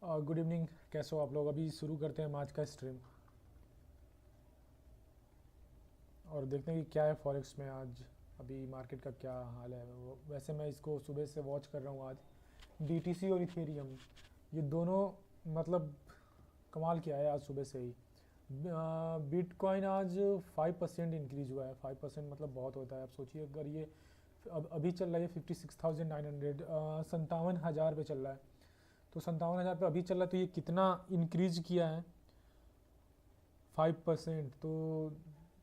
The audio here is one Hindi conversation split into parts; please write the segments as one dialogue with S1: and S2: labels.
S1: Good evening. कैसे हो आप लोग? अभी शुरू करते हैं हम आज का स्ट्रीम और देखते हैं कि क्या है फॉरेक्स में आज। अभी मार्केट का क्या हाल है वैसे मैं इसको सुबह से वॉच कर रहा हूँ। आज डीटीसी और इथेरियम ये दोनों मतलब कमाल किया है आज सुबह से ही। बिटकॉइन आज 5% इंक्रीज हुआ है। 5% मतलब बहुत होता है। आप सोचिए अगर ये अब अभी चल रहा है 56,900, 57,000 पे चल रहा है। तो 57,000 पे अभी चल रहा है, तो ये कितना इंक्रीज किया है? 5%। तो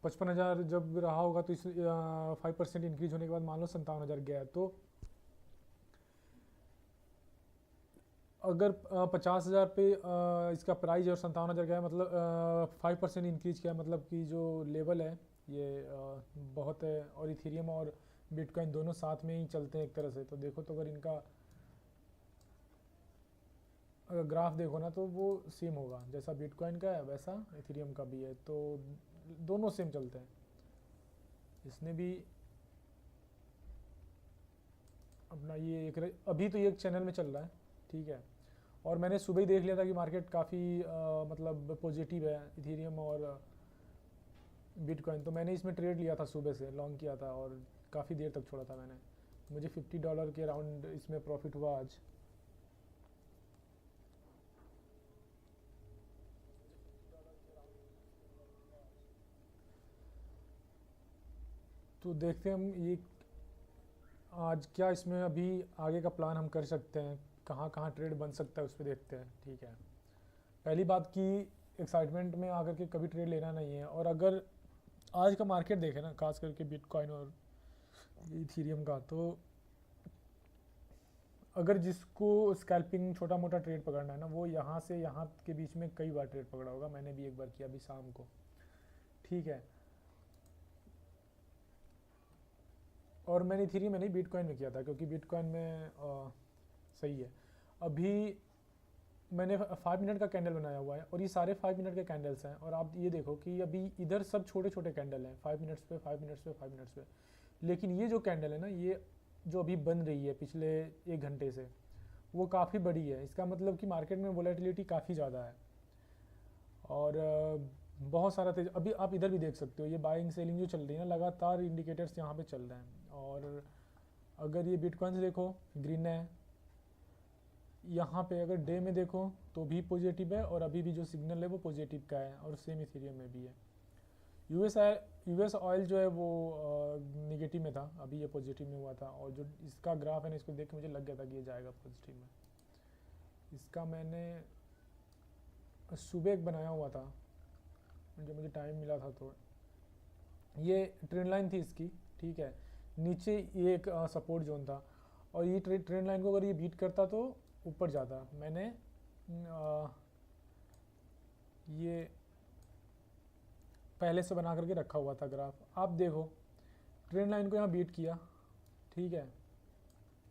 S1: 55,000 जब रहा होगा तो इस 5% इंक्रीज होने के बाद मान लो 57,000 गया है। तो अगर 50,000 पे इसका प्राइस है और 57,000 गया है, मतलब 5% इंक्रीज किया है, मतलब कि जो लेवल है ये बहुत है। और इथेरियम और बिटकॉइन दोनों साथ में ही चलते हैं एक तरह से। तो देखो, तो अगर इनका अगर ग्राफ देखो ना तो वो सेम होगा। जैसा बिटकॉइन का है वैसा इथेरियम का भी है, तो दोनों सेम चलते हैं। इसने भी अपना ये अभी तो ये एक चैनल में चल रहा है, ठीक है। और मैंने सुबह ही देख लिया था कि मार्केट काफ़ी मतलब पॉजिटिव है इथेरियम और बिटकॉइन। तो मैंने इसमें ट्रेड लिया था, सुबह से लॉन्ग किया था और काफ़ी देर तक छोड़ा था मैंने। मुझे $50 के अराउंड इसमें प्रॉफिट हुआ आज। तो देखते हैं हम ये आज क्या इसमें अभी आगे का प्लान हम कर सकते हैं। कहाँ कहाँ ट्रेड बन सकता है उस पर देखते हैं, ठीक है। पहली बात की एक्साइटमेंट में आकर के कभी ट्रेड लेना नहीं है। और अगर आज का मार्केट देखें ना, खास करके बिटकॉइन और इथेरियम का, तो अगर जिसको स्कैल्पिंग छोटा मोटा ट्रेड पकड़ना है ना, वो यहाँ से यहाँ के बीच में कई बार ट्रेड पकड़ा होगा। मैंने भी एक बार किया अभी शाम को, ठीक है। और मैंने इथेरियम में नहीं, बिटकॉइन में किया था, क्योंकि बिटकॉइन में सही है। अभी मैंने 5 मिनट का कैंडल बनाया हुआ है और ये सारे 5 मिनट के कैंडल्स हैं। और आप ये देखो कि अभी इधर सब छोटे छोटे कैंडल हैं, 5 मिनट्स पे, 5 मिनट्स पे, 5 मिनट्स पे। लेकिन ये जो कैंडल है ना, ये जो अभी बन रही है पिछले 1 घंटे से, वो काफ़ी बड़ी है। इसका मतलब कि मार्केट में वोलेटिलिटी काफ़ी ज़्यादा है। और बहुत सारा तेज अभी आप इधर भी देख सकते हो, ये बाइंग सेलिंग जो चल रही है ना, लगातार इंडिकेटर्स यहाँ पे चल रहे हैं। और अगर ये बिटकॉइन से देखो, ग्रीन है। यहाँ पे अगर डे में देखो तो भी पॉजिटिव है, और अभी भी जो सिग्नल है वो पॉजिटिव का है, और सेम इथेरियम में भी है। यूएस यूएस ऑयल जो है वो निगेटिव में था, अभी ये पॉजिटिव में हुआ था। और जो इसका ग्राफ है ना, इसको देख के मुझे लग गया था कि ये जाएगा पॉजिटिव में। इसका मैंने सुबह एक बनाया हुआ था जब मुझे टाइम मिला था। तो ये ट्रेंड लाइन थी इसकी, ठीक है। नीचे ये एक सपोर्ट जोन था, और ये ट्रेंड लाइन को अगर ये बीट करता तो ऊपर जाता। मैंने ये पहले से बना करके रखा हुआ था ग्राफ। आप देखो, ट्रेंड लाइन को यहाँ बीट किया, ठीक है।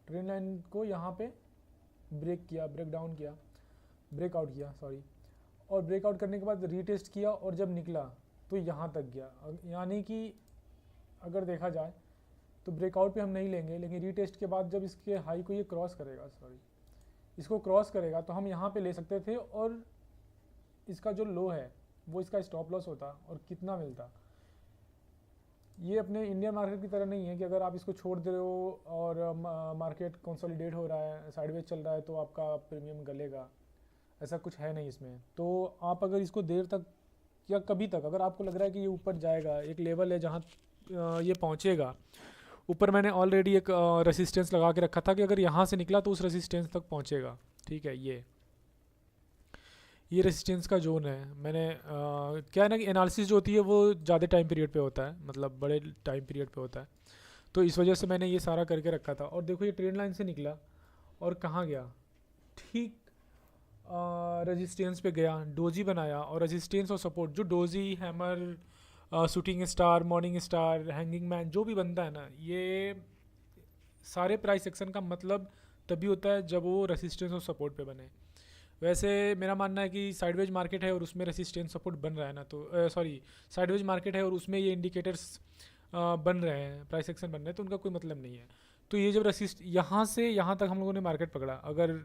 S1: ट्रेंड लाइन को यहाँ पे ब्रेक किया, ब्रेक डाउन किया, ब्रेकआउट किया, सॉरी। और ब्रेकआउट करने के बाद रीटेस्ट किया, और जब निकला तो यहाँ तक गया। यानी कि अगर देखा जाए तो ब्रेकआउट पे हम नहीं लेंगे, लेकिन रीटेस्ट के बाद जब इसके हाई को ये क्रॉस करेगा, सॉरी, इसको क्रॉस करेगा, तो हम यहाँ पे ले सकते थे। और इसका जो लो है वो इसका स्टॉप लॉस होता, और कितना मिलता। ये अपने इंडियन मार्केट की तरह नहीं है कि अगर आप इसको छोड़ दे रहे हो और मार्केट कंसोलिडेट हो रहा है, साइडवेज चल रहा है, तो आपका प्रीमियम गलेगा। ऐसा कुछ है नहीं इसमें। तो आप अगर इसको देर तक या कभी तक अगर आपको लग रहा है कि ये ऊपर जाएगा, एक लेवल है जहाँ ये पहुँचेगा ऊपर। मैंने ऑलरेडी एक रेसिस्टेंस लगा के रखा था कि अगर यहाँ से निकला तो उस रेसिस्टेंस तक पहुँचेगा, ठीक है। ये रेसिस्टेंस का जोन है। मैंने क्या है ना कि एनालिसिस जो होती है वो ज़्यादा टाइम पीरियड पे होता है, मतलब बड़े टाइम पीरियड पे होता है। तो इस वजह से मैंने ये सारा करके रखा था। और देखो, ये ट्रेंड लाइन से निकला और कहाँ गया, ठीक रेजिस्टेंस पे गया, डोजी बनाया। और रेजिस्टेंस और सपोर्ट, जो doji, hammer, shooting star, morning star, hanging man, जो भी बनता है ना, ये सारे प्राइस एक्शन का मतलब तभी होता है जब वो रेसिस्टेंस और सपोर्ट पे बने। वैसे मेरा मानना है कि साइडवेज मार्केट है और उसमें रेसिस्टेंस सपोर्ट बन रहा है ना, तो सॉरी, साइडवेज मार्केट है और उसमें ये इंडिकेटर्स बन रहे हैं, प्राइस एक्शन बन रहे हैं, तो उनका कोई मतलब नहीं है। तो ये जब यहाँ से यहाँ तक हम लोगों ने मार्केट पकड़ा, अगर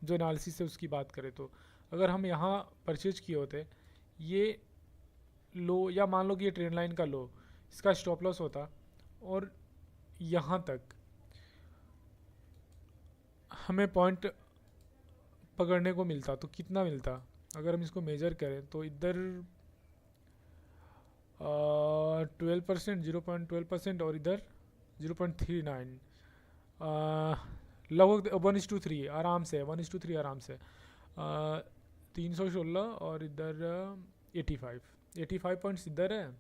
S1: जो एनालिसिस है उसकी बात करें तो अगर हम यहाँ परचेज किए होते ये लो, या मान लो कि ये ट्रेंड लाइन का लो, इसका स्टॉप लॉस होता और यहाँ तक हमें पॉइंट पकड़ने को मिलता तो कितना मिलता, अगर हम इसको मेजर करें तो इधर 12%, 0.12% और इधर 0.39, लगभग 1:3 आराम से, 1:3 आराम से, 316 और इधर 85 पॉइंट्स इधर है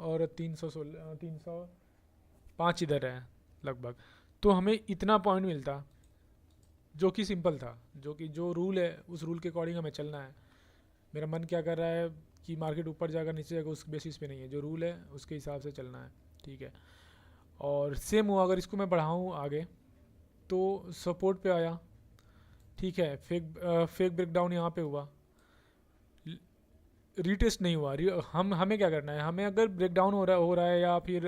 S1: और 305 इधर है लगभग। तो हमें इतना पॉइंट मिलता जो कि सिंपल था, जो रूल है उस रूल के अकॉर्डिंग हमें चलना है। मेरा मन क्या कर रहा है कि मार्केट ऊपर जाएगा नीचे जाएगा उस बेसिस पे नहीं है, जो रूल है उसके हिसाब से चलना है, ठीक है। और सेम हुआ, अगर इसको मैं बढ़ाऊँ आगे तो सपोर्ट पे आया, ठीक है, फेक ब्रेकडाउन यहाँ पे हुआ, रीटेस्ट नहीं हुआ। हमें क्या करना है, हमें अगर ब्रेकडाउन हो रहा है या फिर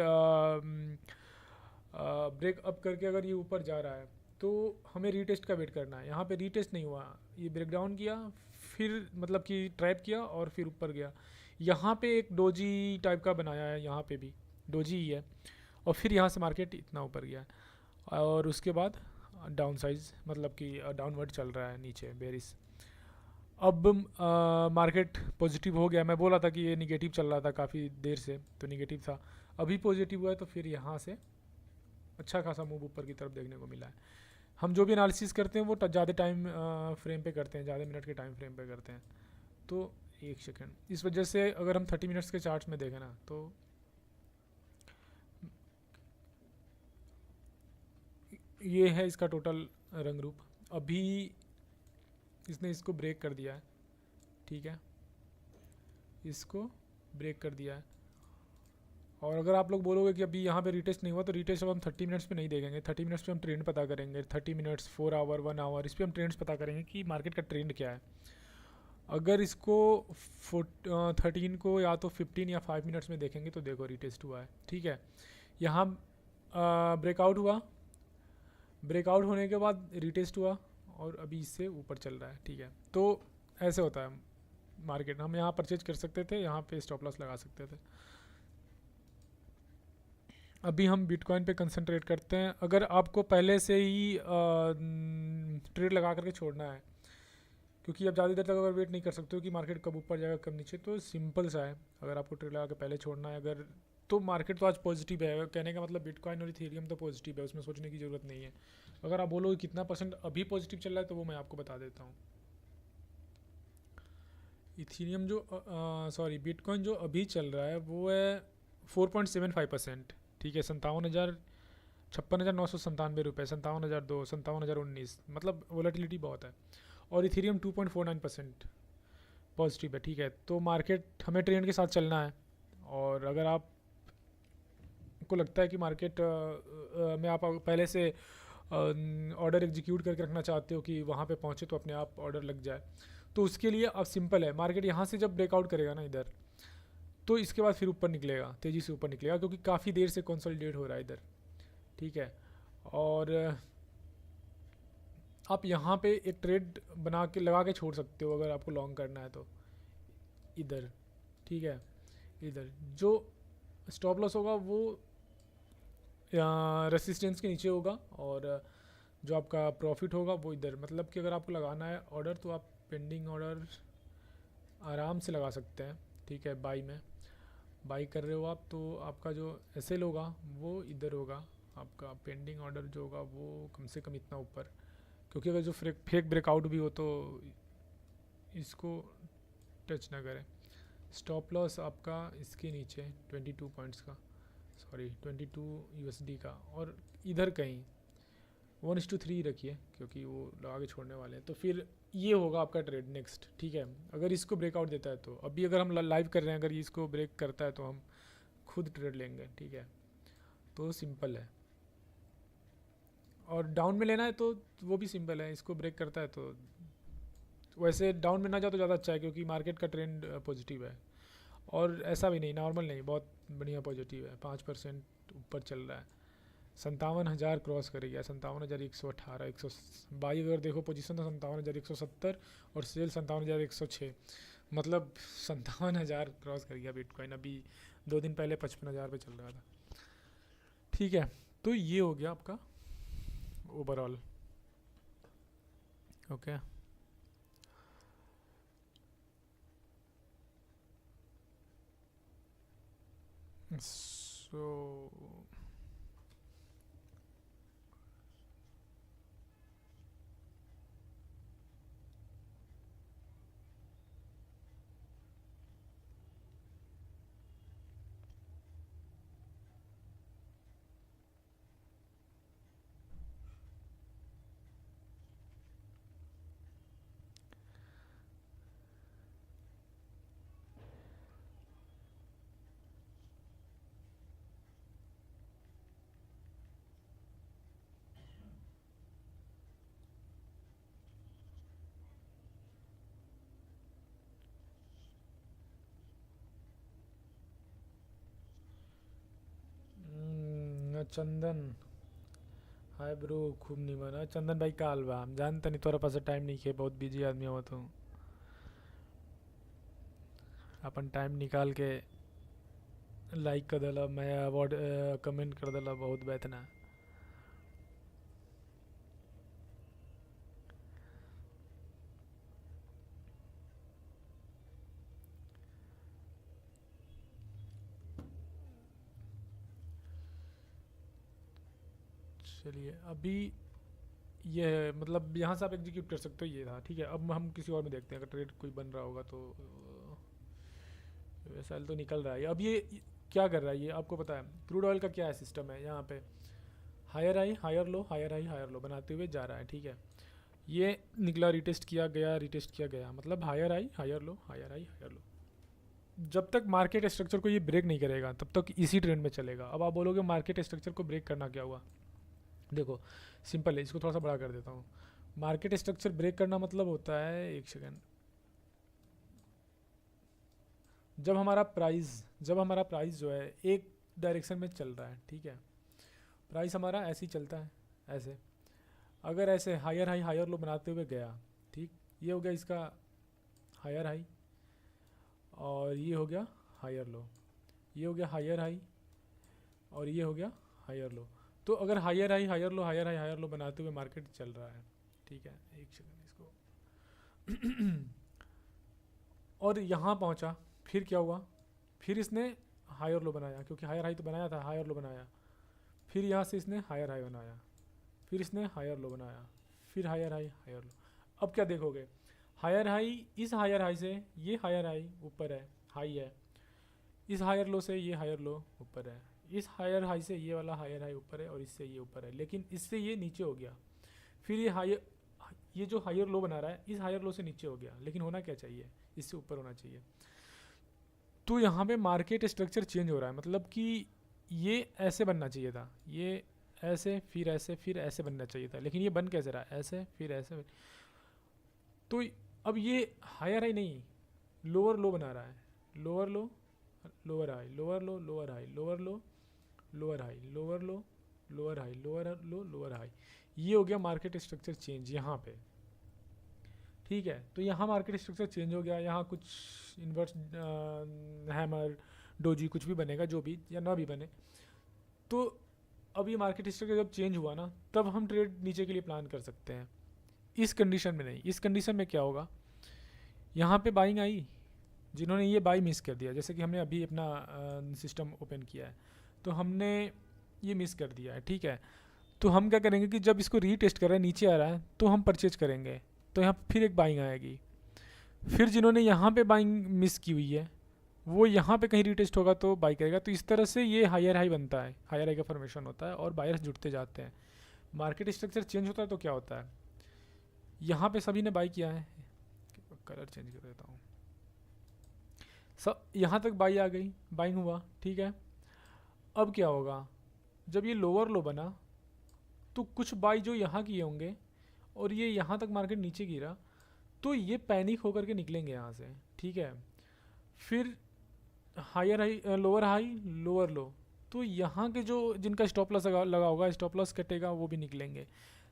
S1: ब्रेक अप करके अगर ये ऊपर जा रहा है तो हमें रीटेस्ट का वेट करना है। यहाँ पे रीटेस्ट नहीं हुआ, ये ब्रेकडाउन किया फिर मतलब कि ट्रैप किया और फिर ऊपर गया। यहाँ पे एक डोजी टाइप का बनाया है, यहाँ पे भी डोजी ही है, और फिर यहाँ से मार्केट इतना ऊपर गया और उसके बाद डाउन साइज मतलब कि डाउनवर्ड चल रहा है नीचे बेरिस। अब मार्केट पॉजिटिव हो गया, मैं बोला था कि ये निगेटिव चल रहा था काफ़ी देर से, तो निगेटिव था, अभी पॉजिटिव हुआ है, तो फिर यहाँ से अच्छा खासा मूव ऊपर की तरफ देखने को मिला है। हम जो भी एनालिसिस करते हैं वो ज़्यादा टाइम फ्रेम पे करते हैं, ज़्यादा मिनट के टाइम फ्रेम पे करते हैं। तो एक सेकेंड, इस वजह से अगर हम 30 मिनट्स के चार्ट्स में देखें ना तो ये है इसका टोटल रंग रूप। अभी इसने इसको ब्रेक कर दिया है, ठीक है, इसको ब्रेक कर दिया है। और अगर आप लोग बोलोगे कि अभी यहाँ पे रिटेस्ट नहीं हुआ तो रिटेस्ट अब हम 30 मिनट्स पे नहीं देखेंगे, 30 मिनट्स पे हम ट्रेंड पता करेंगे, 30 मिनट्स, 4 आवर, 1 आवर, इस पर हम ट्रेंड्स पता करेंगे कि मार्केट का ट्रेंड क्या है। अगर इसको 13 को या तो 15 या 5 मिनट्स में देखेंगे तो देखो रिटेस्ट हुआ है, ठीक है। यहाँ ब्रेकआउट हुआ, ब्रेकआउट होने के बाद रिटेस्ट हुआ और अभी इससे ऊपर चल रहा है, ठीक है। तो ऐसे होता है मार्केट, हम यहाँ परचेज कर सकते थे, यहाँ पे स्टॉप लॉस लगा सकते थे। अभी हम बिटकॉइन पे कंसंट्रेट करते हैं। अगर आपको पहले से ही ट्रेड लगा करके छोड़ना है, क्योंकि आप ज़्यादा देर तक अगर वेट नहीं कर सकते हो कि मार्केट कब ऊपर जाएगा कब नीचे, तो सिंपल सा है, अगर आपको ट्रेड लगा के पहले छोड़ना है अगर, तो मार्केट तो आज पॉजिटिव है, कहने का मतलब बिटकॉइन और इथेरियम तो पॉजिटिव है, उसमें सोचने की ज़रूरत नहीं है। अगर आप बोलोगे कितना परसेंट अभी पॉजिटिव चल रहा है तो वो मैं आपको बता देता हूँ। इथेरियम जो सॉरी बिटकॉइन जो अभी चल रहा है वो है 4.75%, ठीक है, 56,997 रुपये, 57,002, 57,019, मतलब वोलेटिलिटी बहुत है। और इथेरियम 2.49% पॉजिटिव है, ठीक है। तो मार्केट हमें ट्रेंड के साथ चलना है, और अगर आप को लगता है कि मार्केट में आप पहले से ऑर्डर एग्जीक्यूट करके रखना चाहते हो कि वहाँ पे पहुँचे तो अपने आप ऑर्डर लग जाए, तो उसके लिए अब सिंपल है, मार्केट यहाँ से जब ब्रेकआउट करेगा ना इधर, तो इसके बाद फिर ऊपर निकलेगा, तेज़ी से ऊपर निकलेगा, क्योंकि काफ़ी देर से कंसोलिडेट हो रहा है इधर, ठीक है। और आप यहाँ पे एक ट्रेड बना के लगा के छोड़ सकते हो अगर आपको लॉन्ग करना है तो इधर, ठीक है। इधर जो स्टॉप लॉस होगा वो रेसिस्टेंस के नीचे होगा, और जो आपका प्रॉफिट होगा वो इधर, मतलब कि अगर आपको लगाना है ऑर्डर तो आप पेंडिंग ऑर्डर आराम से लगा सकते हैं, ठीक है। बाई कर रहे हो आप तो आपका जो एसएल होगा वो इधर होगा, आपका पेंडिंग ऑर्डर जो होगा वो कम से कम इतना ऊपर, क्योंकि अगर जो फेक ब्रेकआउट भी हो तो इसको टच ना करें। स्टॉप लॉस आपका इसके नीचे 22 पॉइंट्स का, सॉरी 22 यूएसडी का, और इधर कहीं 1:3 रखिए क्योंकि वो लगा के छोड़ने वाले हैं। तो फिर ये होगा आपका ट्रेड नेक्स्ट, ठीक है। अगर इसको ब्रेकआउट देता है तो अभी अगर हम लाइव कर रहे हैं, अगर ये इसको ब्रेक करता है तो हम खुद ट्रेड लेंगे, ठीक है। तो सिंपल है, और डाउन में लेना है तो वो भी सिंपल है, इसको ब्रेक करता है तो वैसे डाउन में ना जाओ तो ज़्यादा अच्छा है, क्योंकि मार्केट का ट्रेंड पॉजिटिव है, और ऐसा भी नहीं नॉर्मल नहीं, बहुत बढ़िया पॉजिटिव है, 5% ऊपर चल रहा है, 57,000 क्रॉस कर गया, 57,118, 122 अगर देखो पोजीशन तो 57,170 और सेल 57,106, मतलब 57,000 क्रॉस कर गया बिटकॉइन। अभी 2 दिन पहले 55,000 पे चल रहा था। ठीक है, तो ये हो गया आपका ओवरऑल। ओके सो चंदन हाय ब्रो, खूब निमन। चंदन भाई का हलवा हम जानता नहीं, तोरा पास टाइम नहीं है, बहुत बिजी आदमी हो तो अपन टाइम निकाल के लाइक कर दिला, मैं अवार्ड कमेंट कर दिला, बहुत बेहतना। चलिए अभी ये है, मतलब यहाँ से आप एग्जीक्यूट कर सकते हो, ये था। ठीक है, अब हम किसी और में देखते हैं, अगर ट्रेड कोई बन रहा होगा तो। वैसा तो निकल रहा है अब। ये क्या कर रहा है ये आपको पता है? क्रूड ऑयल का क्या है सिस्टम है, यहाँ पे higher high higher low, higher high higher low बनाते हुए जा रहा है। ठीक है, ये निकला, रिटेस्ट किया गया, रिटेस्ट किया गया, मतलब higher high higher low, higher high higher low. जब तक मार्केट स्ट्रक्चर को ये ब्रेक नहीं करेगा तब तक इसी ट्रेंड में चलेगा। अब आप बोलोगे मार्केट स्ट्रक्चर को ब्रेक करना क्या हुआ? देखो सिंपल है, इसको थोड़ा सा बड़ा कर देता हूँ। मार्केट स्ट्रक्चर ब्रेक करना मतलब होता है, एक सेकेंड, जब हमारा प्राइस जो है एक डायरेक्शन में चल रहा है। ठीक है, प्राइस हमारा ऐसे ही चलता है, ऐसे। अगर ऐसे हायर हाई हायर लो बनाते हुए गया, ठीक, ये हो गया इसका हायर हाई, और ये हो गया हायर लो, ये हो गया हायर हाई, और ये हो गया हायर लो। तो अगर higher high higher low, higher high higher low बनाते हुए मार्केट चल रहा है, ठीक है, एक सेकंड इसको और यहाँ पहुँचा, फिर क्या हुआ? फिर इसने हायर लो बनाया, क्योंकि हायर हाई तो बनाया था, हायर लो बनाया। फिर यहाँ से इसने हायर हाई बनाया, फिर इसने हायर लो बनाया, फिर हायर हाई हायर लो। अब क्या देखोगे? हायर हाई, इस हायर हाई से ये हायर हाई ऊपर है, हाई है। इस हायर लो से ये हायर लो ऊपर है। इस हायर हाई से ये वाला हायर हाई ऊपर है, और इससे ये ऊपर है, लेकिन इससे ये नीचे हो गया। फिर ये हायर, ये जो हायर लो बना रहा है इस हायर लो से नीचे हो गया, लेकिन होना क्या चाहिए? इससे ऊपर होना चाहिए। तो यहाँ पे मार्केट स्ट्रक्चर चेंज हो रहा है, मतलब कि ये ऐसे बनना चाहिए था, ये ऐसे, फिर ऐसे, फिर ऐसे बनना चाहिए था, लेकिन ये बन कैसे रहा है? ऐसे फिर ऐसे। तो अब ये हायर हाई नहीं, लोअर लो बना रहा है। लोअर लो, लोअर हाई, लोअर लो, लोअर हाई, लोअर लो, लोअर हाई, लोअर लो, लोअर हाई, लोअर लो, लोअर हाई। ये हो गया मार्केट स्ट्रक्चर चेंज यहाँ पे। ठीक है, तो यहाँ मार्केट स्ट्रक्चर चेंज हो गया। यहाँ कुछ इन्वर्स हैमर डोजी कुछ भी बनेगा, जो भी या ना भी बने। तो अब ये मार्केट स्ट्रक्चर जब चेंज हुआ ना, तब हम ट्रेड नीचे के लिए प्लान कर सकते हैं। इस कंडीशन में नहीं। इस कंडीशन में क्या होगा? यहाँ पे बाइंग आई, जिन्होंने ये बाई मिस कर दिया, जैसे कि हमने अभी अपना सिस्टम ओपन किया है, तो हमने ये मिस कर दिया है। ठीक है, तो हम क्या करेंगे कि जब इसको रीटेस्ट कर रहे हैं, नीचे आ रहा है, तो हम परचेज करेंगे, तो यहाँ फिर एक बाइंग आएगी। फिर जिन्होंने यहाँ पे बाइंग मिस की हुई है, वो यहाँ पे कहीं रीटेस्ट होगा तो बाई करेगा। तो इस तरह से ये हायर हाई बनता है, हायर हाई का फॉर्मेशन होता है, और बायर्स जुड़ते जाते हैं। मार्केट स्ट्रक्चर चेंज होता है तो क्या होता है? यहाँ पे सभी ने बाई किया है, कलर चेंज कर देता हूँ। सब यहाँ तक बाई आ गई, बाइंग हुआ। ठीक है, अब क्या होगा? जब ये लोअर लो बना, तो कुछ बाई जो यहाँ किए होंगे, और ये यहाँ तक मार्केट नीचे गिरा, तो ये पैनिक होकर के निकलेंगे यहाँ से। ठीक है, फिर higher high, lower high, lower low, तो यहाँ के जो जिनका स्टॉप लॉस लगा होगा, स्टॉप लॉस कटेगा, वो भी निकलेंगे।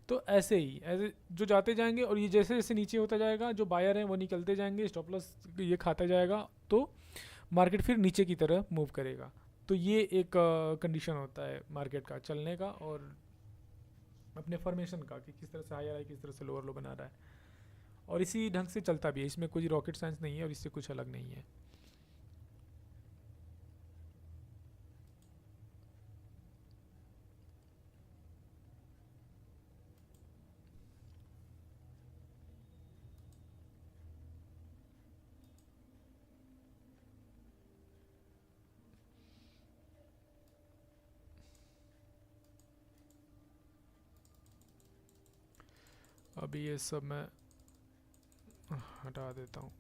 S1: तो ऐसे ही ऐसे जो जाते जाएंगे, और ये जैसे जैसे नीचे होता जाएगा, जो बायर हैं वो निकलते जाएंगे, स्टॉप लॉस ये खाता जाएगा, तो मार्केट फिर नीचे की तरह मूव करेगा। तो ये एक कंडीशन होता है मार्केट का चलने का, और अपने फॉर्मेशन का, कि किस तरह से हायर हाई, किस तरह से लोअर लो बना रहा है, और इसी ढंग से चलता भी है। इसमें कोई रॉकेट साइंस नहीं है, और इससे कुछ अलग नहीं है। अभी ये सब मैं हटा देता हूँ,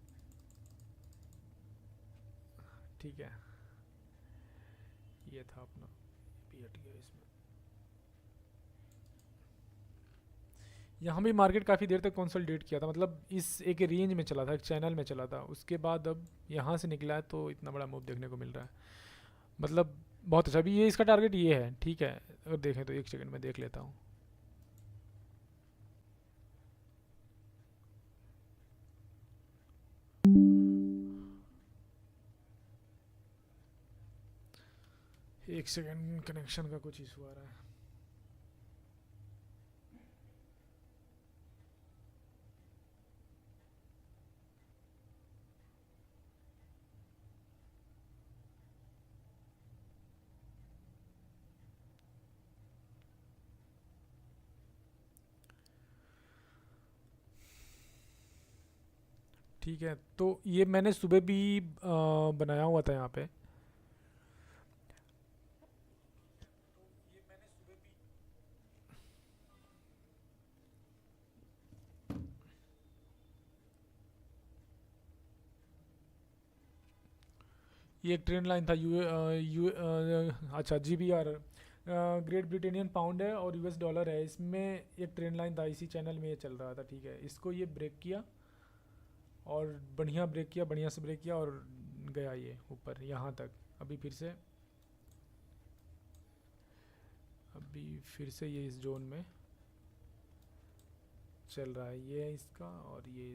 S1: ठीक है। ये था अपना, भी हट गया इसमें। यहाँ भी मार्केट काफ़ी देर तक कंसोलिडेट किया था, मतलब इस एक रेंज में चला था, एक चैनल में चला था। उसके बाद अब यहाँ से निकला है, तो इतना बड़ा मूव देखने को मिल रहा है, मतलब बहुत अच्छा। अभी ये इसका टारगेट ये है, ठीक है। अगर देखें तो एक सेकंड में देख लेता हूँ। एक सेकंड, कनेक्शन का कुछ इशू आ रहा है। ठीक है, तो ये मैंने सुबह भी बनाया हुआ था यहाँ पे। ये एक ट्रेंड लाइन था, अच्छा, GBR, ग्रेट ब्रिटेनियन पाउंड है और US डॉलर है। इसमें एक ट्रेंड लाइन था, इसी चैनल में ये चल रहा था, ठीक है। इसको ये ब्रेक किया, और बढ़िया ब्रेक किया, बढ़िया से ब्रेक किया, और गया ये ऊपर यहाँ तक। अभी फिर से ये इस जोन में चल रहा है, ये है इसका, और ये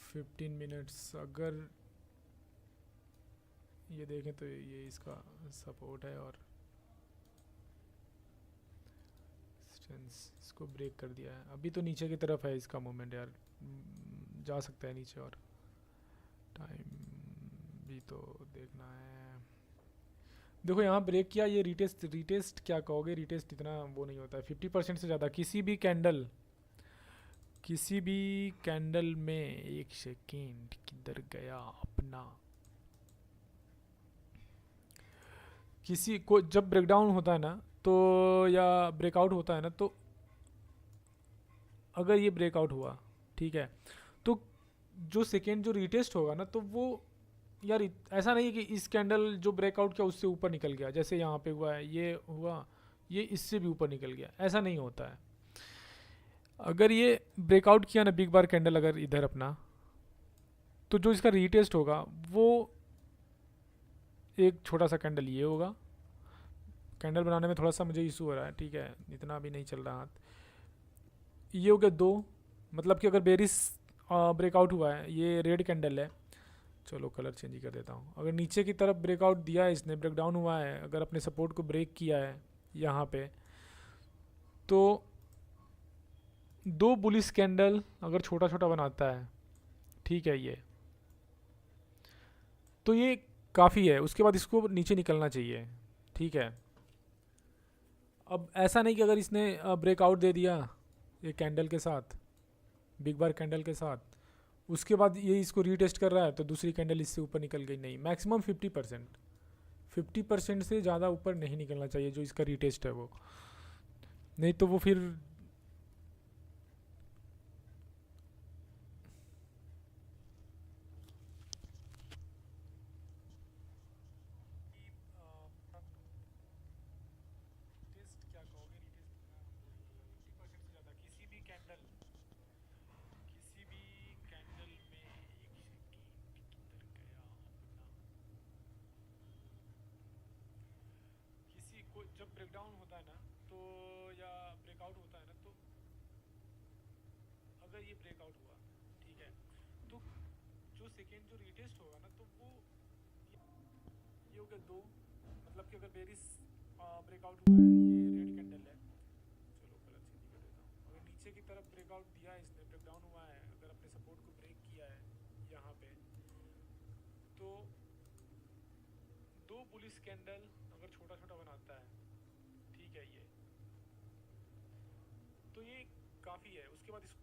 S1: 15 मिनट्स अगर ये देखें तो ये इसका सपोर्ट है, और इसको ब्रेक कर दिया है। अभी तो नीचे की तरफ है इसका मूवमेंट यार, जा सकता है नीचे, और टाइम भी तो देखना है। देखो यहाँ ब्रेक किया, ये रिटेस्ट क्या कहोगे, रिटेस्ट इतना वो नहीं होता है। 50% से ज़्यादा किसी भी कैंडल में, एक सेकेंड किधर गया अपना, किसी को जब ब्रेकडाउन होता है ना, तो या ब्रेकआउट होता है ना, तो अगर ये ब्रेकआउट हुआ, ठीक है, तो जो सेकेंड जो रिटेस्ट होगा ना, तो वो यार ऐसा नहीं है कि इस कैंडल जो ब्रेकआउट किया उससे ऊपर निकल गया, जैसे यहाँ पे हुआ है, ये हुआ, ये इससे भी ऊपर निकल गया, ऐसा नहीं होता है। अगर ये ब्रेकआउट किया ना बिग बार कैंडल, अगर इधर अपना, तो जो इसका रीटेस्ट होगा वो एक छोटा सा कैंडल ये होगा। कैंडल बनाने में थोड़ा सा मुझे इशू हो रहा है, ठीक है, इतना भी नहीं चल रहा हाथ। ये हो गया दो, मतलब कि अगर बेरिस ब्रेकआउट हुआ है, ये रेड कैंडल है, चलो कलर चेंज ही कर देता हूँ। अगर नीचे की तरफ ब्रेकआउट दिया है इसने, ब्रेकडाउन हुआ है, अगर अपने सपोर्ट को ब्रेक किया है यहाँ पे, तो दो बुलिस कैंडल अगर छोटा छोटा बनाता है, ठीक है, ये तो ये काफ़ी है। उसके बाद इसको नीचे निकलना चाहिए, ठीक है। अब ऐसा नहीं कि अगर इसने ब्रेकआउट दे दिया ये कैंडल के साथ, बिग बार कैंडल के साथ, उसके बाद ये इसको रीटेस्ट कर रहा है, तो दूसरी कैंडल इससे ऊपर निकल गई, नहीं। मैक्सिमम 50% से ज़्यादा ऊपर नहीं निकलना चाहिए जो इसका रीटेस्ट है वो, नहीं तो वो फिर किसी भी कैंडल में, एक सेकेंड किधर गया अपना, जब ब्रेकडाउन होता है ना तो या ब्रेकआउट होता है ना, तो अगर ये ब्रेकआउट हुआ, ठीक है, तो जो सेकेंड जो रीटेस्ट होगा ना, तो वो ये हो गया 2, मतलब कि अगर बेरिस ब्रेकआउट हुआ है, ये रेड कैंडल है, चलो कलर चेंज कर देता हूँ, अगर नीचे की तरफ ब्रेकआउट दिया है इसने, ब्रेकडाउन हुआ है, अगर अपने सपोर्ट को ब्रेक किया है यहाँ पे, तो 2 पुलिस कैंडल अगर छोटा छोटा बनाता है, ठीक है, ये तो ये काफ़ी है। उसके बाद इस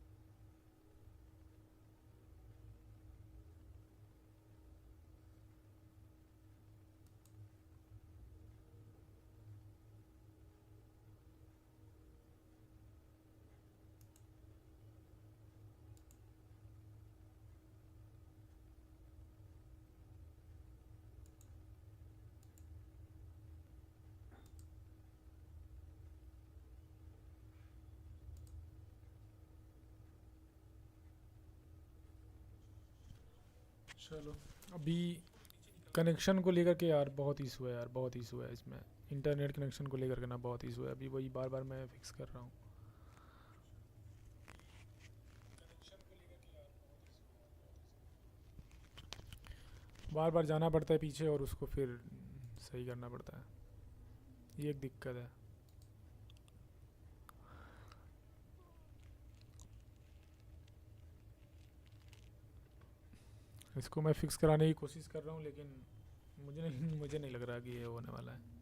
S1: चलो अभी कनेक्शन को लेकर के यार बहुत इशू है यार, बहुत इशू है इसमें, इंटरनेट कनेक्शन को लेकर के ना बहुत इशू है, अभी वही बार बार मैं फिक्स कर रहा हूँ। बार बार जाना पड़ता है पीछे और उसको फिर सही करना पड़ता है, ये एक दिक्कत है। इसको मैं फिक्स कराने की कोशिश कर रहा हूँ, लेकिन मुझे नहीं लग रहा कि ये होने वाला है।